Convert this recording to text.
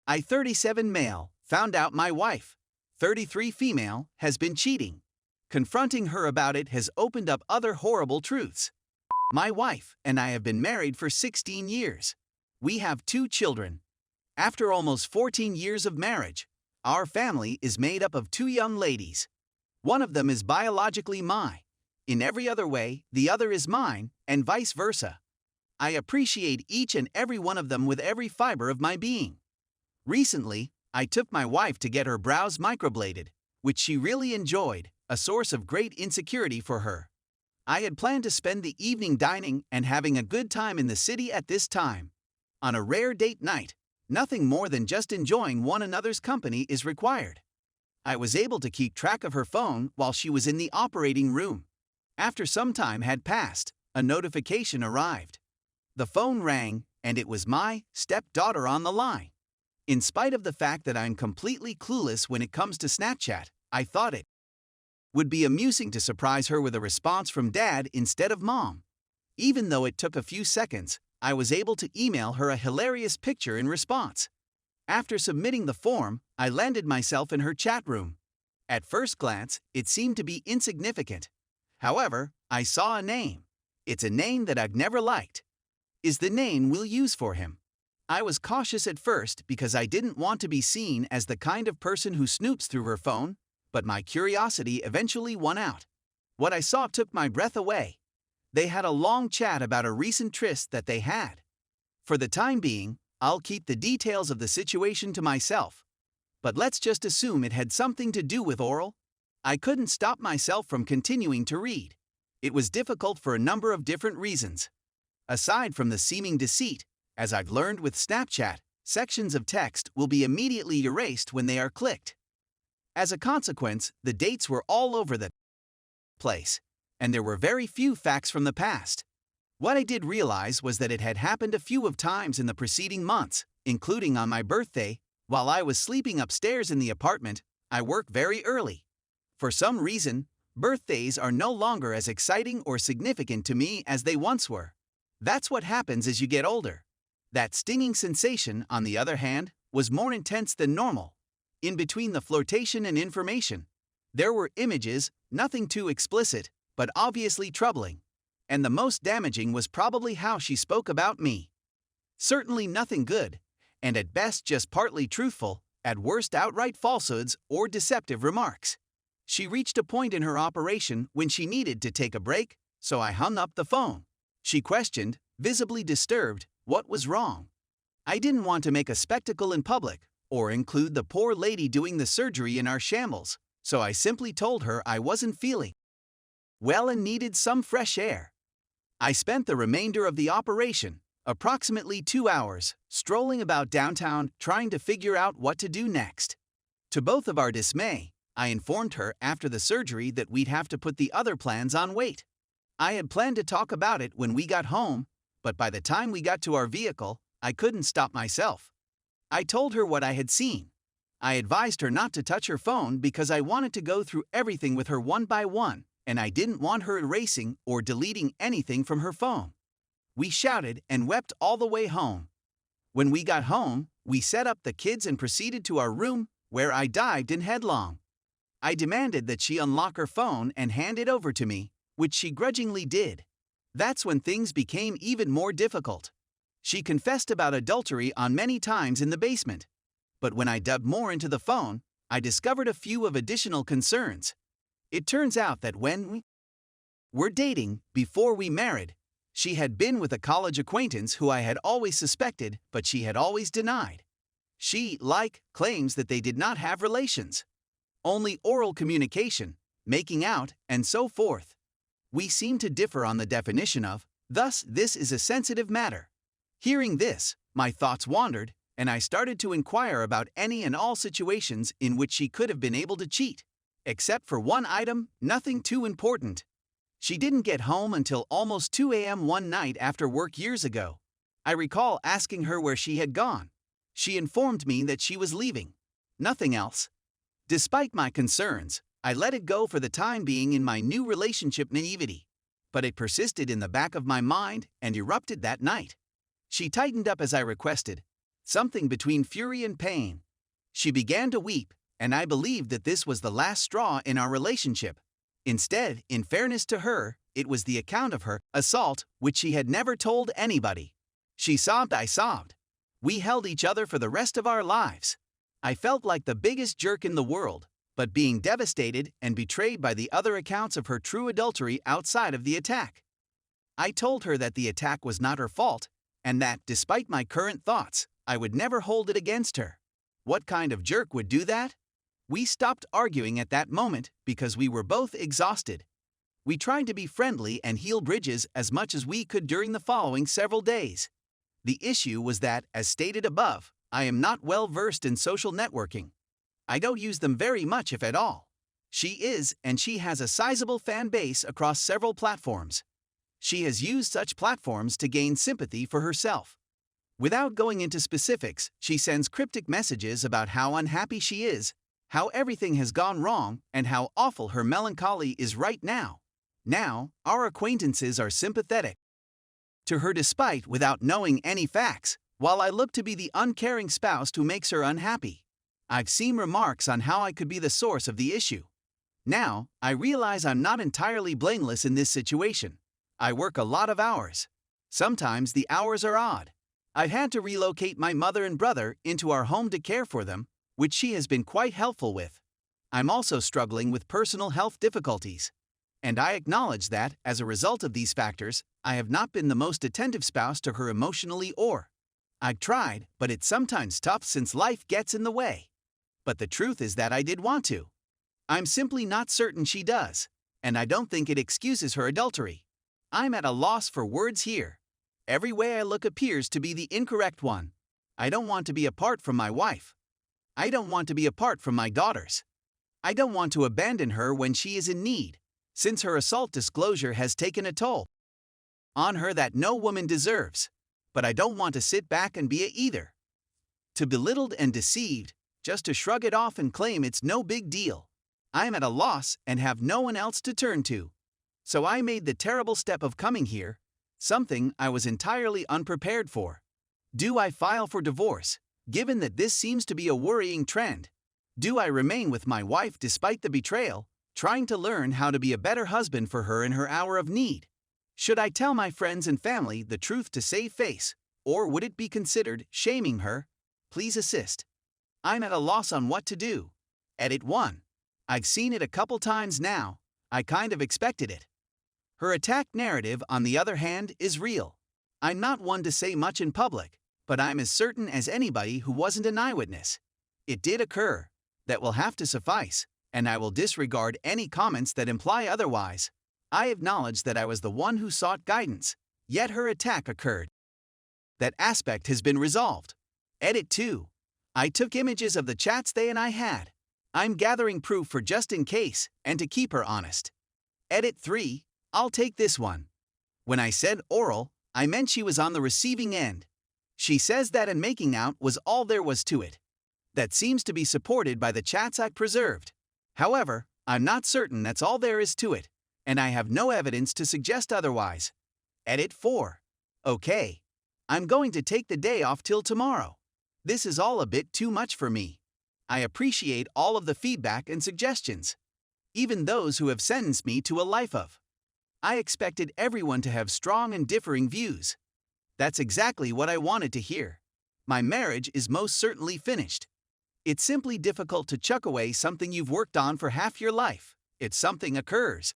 I 37 male, found out my wife, 33 female, has been cheating. Confronting her about it has opened up other horrible truths. My wife and I have been married for 16 years. We have 2 children. After almost 14 years of marriage, our family is made up of 2 young ladies. One of them is biologically mine. In every other way, the other is mine, and vice versa. I appreciate each and every one of them with every fiber of my being. Recently, I took my wife to get her brows microbladed, which she really enjoyed, a source of great insecurity for her. I had planned to spend the evening dining and having a good time in the city at this time. On a rare date night, nothing more than just enjoying one another's company is required. I was able to keep track of her phone while she was in the operating room. After some time had passed, a notification arrived. The phone rang, and it was my stepdaughter on the line. In spite of the fact that I'm completely clueless when it comes to Snapchat, I thought it would be amusing to surprise her with a response from Dad instead of Mom. Even though it took a few seconds, I was able to email her a hilarious picture in response. After submitting the form, I landed myself in her chat room. At first glance, it seemed to be insignificant. However, I saw a name. It's a name that I've never liked. Is the name we'll use for him. I was cautious at first because I didn't want to be seen as the kind of person who snoops through her phone, but my curiosity eventually won out. What I saw took my breath away. They had a long chat about a recent tryst that they had. For the time being, I'll keep the details of the situation to myself. But let's just assume it had something to do with oral. I couldn't stop myself from continuing to read. It was difficult for a number of different reasons. Aside from the seeming deceit, as I've learned with Snapchat, sections of text will be immediately erased when they are clicked. As a consequence, the dates were all over the place, and there were very few facts from the past. What I did realize was that it had happened a few of times in the preceding months, including on my birthday. While I was sleeping upstairs in the apartment, I work very early. For some reason, birthdays are no longer as exciting or significant to me as they once were. That's what happens as you get older. That stinging sensation, on the other hand, was more intense than normal. In between the flirtation and information, there were images, nothing too explicit, but obviously troubling. And the most damaging was probably how she spoke about me. Certainly nothing good, and at best just partly truthful, at worst outright falsehoods or deceptive remarks. She reached a point in her operation when she needed to take a break, so I hung up the phone. She questioned, visibly disturbed, what was wrong. I didn't want to make a spectacle in public, or include the poor lady doing the surgery in our shambles, so I simply told her I wasn't feeling well and needed some fresh air. I spent the remainder of the operation, approximately 2 hours, strolling about downtown trying to figure out what to do next. To both of our dismay, I informed her after the surgery that we'd have to put the other plans on wait. I had planned to talk about it when we got home, but by the time we got to our vehicle, I couldn't stop myself. I told her what I had seen. I advised her not to touch her phone because I wanted to go through everything with her one by one, and I didn't want her erasing or deleting anything from her phone. We shouted and wept all the way home. When we got home, we set up the kids and proceeded to our room, where I dived in headlong. I demanded that she unlock her phone and hand it over to me, which she grudgingly did. That's when things became even more difficult. She confessed about adultery on many times in the basement. But when I dug more into the phone, I discovered a few of additional concerns. It turns out that when we were dating, before we married, she had been with a college acquaintance who I had always suspected, but she had always denied. She, claims that they did not have relations. Only oral communication, making out, and so forth. We seem to differ on the definition of, thus this is a sensitive matter. Hearing this, my thoughts wandered, and I started to inquire about any and all situations in which she could have been able to cheat. Except for one item, nothing too important. She didn't get home until almost 2 a.m. one night after work years ago. I recall asking her where she had gone. She informed me that she was leaving. Nothing else. Despite my concerns, I let it go for the time being in my new relationship naivety. But it persisted in the back of my mind and erupted that night. She tightened up as I requested. something between fury and pain. She began to weep, and I believed that this was the last straw in our relationship. Instead, in fairness to her, it was the account of her assault which she had never told anybody. She sobbed, I sobbed. We held each other for the rest of our lives. I felt like the biggest jerk in the world, but being devastated and betrayed by the other accounts of her true adultery outside of the attack. I told her that the attack was not her fault, and that, despite my current thoughts, I would never hold it against her. What kind of jerk would do that? We stopped arguing at that moment because we were both exhausted. We tried to be friendly and heal bridges as much as we could during the following several days. The issue was that, as stated above, I am not well versed in social networking. I don't use them very much, if at all. She is, and she has a sizable fan base across several platforms. She has used such platforms to gain sympathy for herself. Without going into specifics, she sends cryptic messages about how unhappy she is, how everything has gone wrong, and how awful her melancholy is right now. Now, our acquaintances are sympathetic to her despite without knowing any facts, while I look to be the uncaring spouse who makes her unhappy. I've seen remarks on how I could be the source of the issue. Now, I realize I'm not entirely blameless in this situation. I work a lot of hours. Sometimes the hours are odd. I've had to relocate my mother and brother into our home to care for them, which she has been quite helpful with. I'm also struggling with personal health difficulties. And I acknowledge that, as a result of these factors, I have not been the most attentive spouse to her emotionally or. I've tried, but it's sometimes tough since life gets in the way. But the truth is that I did want to. I'm simply not certain she does, and I don't think it excuses her adultery. I'm at a loss for words here. Every way I look appears to be the incorrect one. I don't want to be apart from my wife. I don't want to be apart from my daughters. I don't want to abandon her when she is in need, since her assault disclosure has taken a toll on her that no woman deserves. But I don't want to sit back and be it either. To belittled and deceived, just to shrug it off and claim it's no big deal. I am at a loss and have no one else to turn to. So I made the terrible step of coming here, something I was entirely unprepared for. Do I file for divorce, given that this seems to be a worrying trend? Do I remain with my wife despite the betrayal, trying to learn how to be a better husband for her in her hour of need? Should I tell my friends and family the truth to save face, or would it be considered shaming her? Please assist. I'm at a loss on what to do. Edit 1. I've seen it a couple times now. I kind of expected it. Her attack narrative, on the other hand, is real. I'm not one to say much in public, but I'm as certain as anybody who wasn't an eyewitness. It did occur. That will have to suffice, and I will disregard any comments that imply otherwise. I acknowledge that I was the one who sought guidance, yet her attack occurred. That aspect has been resolved. Edit 2. I took images of the chats they and I had. I'm gathering proof for just in case, and to keep her honest. Edit 3. I'll take this one. When I said oral, I meant she was on the receiving end. She says that and making out was all there was to it. That seems to be supported by the chats I preserved. However, I'm not certain that's all there is to it, and I have no evidence to suggest otherwise. Edit 4. Okay. I'm going to take the day off till tomorrow. This is all a bit too much for me. I appreciate all of the feedback and suggestions, even those who have sentenced me to a life of. I expected everyone to have strong and differing views. That's exactly what I wanted to hear. My marriage is most certainly finished. It's simply difficult to chuck away something you've worked on for half your life. If something occurs,